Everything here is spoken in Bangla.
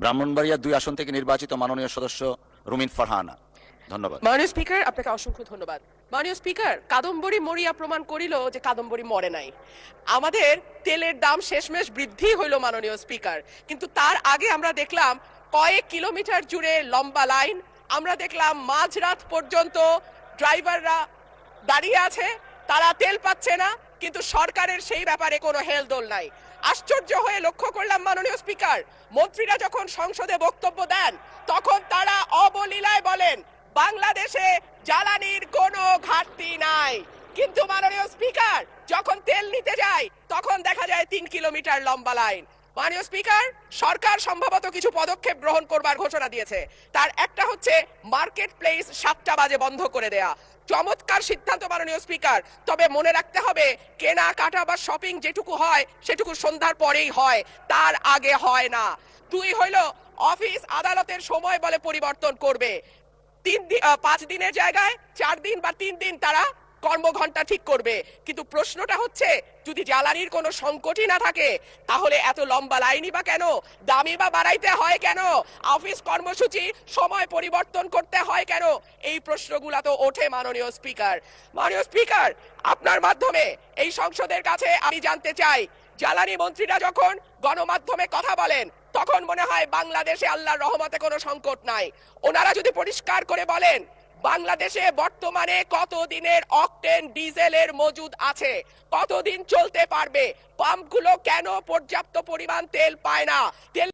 ব্রাহ্মণবাড়িয়া 2 আসন থেকে নির্বাচিত মাননীয় সদস্য রুমিন ফারহানা। ধন্যবাদ। মাননীয় স্পিকার, আপনাকে অসংখ্য ধন্যবাদ। মাননীয় স্পিকার, কাদম্বরী মরিয়া প্রমাণ করিল যে কাদম্বরী মরে নাই। আমাদের তেলের দাম শেষমেশ বৃদ্ধি হইল মাননীয় স্পিকার, কিন্তু তার আগে আমরা দেখলাম কয়েক কিলোমিটার জুড়ে লম্বা লাইন। আমরা দেখলাম মাঝরাত পর্যন্ত ড্রাইভাররা দাঁড়িয়ে আছে, তারা তেল পাচ্ছে না, কিন্তু সরকারের সেই ব্যাপারে কোনো হেলদোল নাই। আশ্চর্য হয়ে লক্ষ্য করলাম মাননীয় স্পিকার, মন্ত্রীরা যখন সংসদে বক্তব্য দেন তখন তারা অবলীলায় বলেন বাংলাদেশে জ্বালানির কোনো ঘাটতি নাই, কিন্তু মাননীয় স্পিকার যখন তেল নিতে যায় তখন দেখা যায় 3 কিলোমিটার লম্বা লাইন। মাননীয় স্পিকার, সরকার সম্ভবত কিছু পদক্ষেপ গ্রহণ করবার ঘোষণা দিয়েছে। তার একটা হচ্ছে মার্কেট প্লেস 7টা বাজে বন্ধ করে দেয়া। চমৎকার সিদ্ধান্ত মাননীয় স্পিকার, তবে মনে রাখতে হবে কেনাকাটা বা শপিং যেটুকু হয় সেটুকু সন্ধ্যার পরেই হয়, তার আগে হয় না। 2 হইল অফিস আদালতের সময় বলে পরিবর্তন করবে। 5 দিনের জায়গায় 4 দিন বা 3 দিন তারা কর্মঘণ্টা ঠিক করবে। কিন্তু প্রশ্নটা হচ্ছে যদি জ্বালানির কোনো সংকটই না থাকে তাহলে এত লম্বা লাইনই বা কেন, দামি বা বাড়াইতে হয় কেন, অফিস কর্মসূচি সময় পরিবর্তন করতে হয় কেন, এই প্রশ্নগুলো তো ওঠে মাননীয় স্পিকার। মাননীয় স্পিকার, আপনার মাধ্যমে এই সংসদের কাছে আমি জানতে চাই, জ্বালানি মন্ত্রীরা যখন গণমাধ্যমে কথা বলেন তখন মনে হয় বাংলাদেশে আল্লাহর রহমতে কোনো সংকট নাই। ওনারা যদি পরিষ্কার করে বলেন বাংলাদেশে বর্তমানে কত দিনের অকটেন ডিজেলের মজুদ আছে, কতদিন চলতে পারবে, পাম্পগুলো কেন পর্যাপ্ত পরিমাণ তেল পায় না, তেল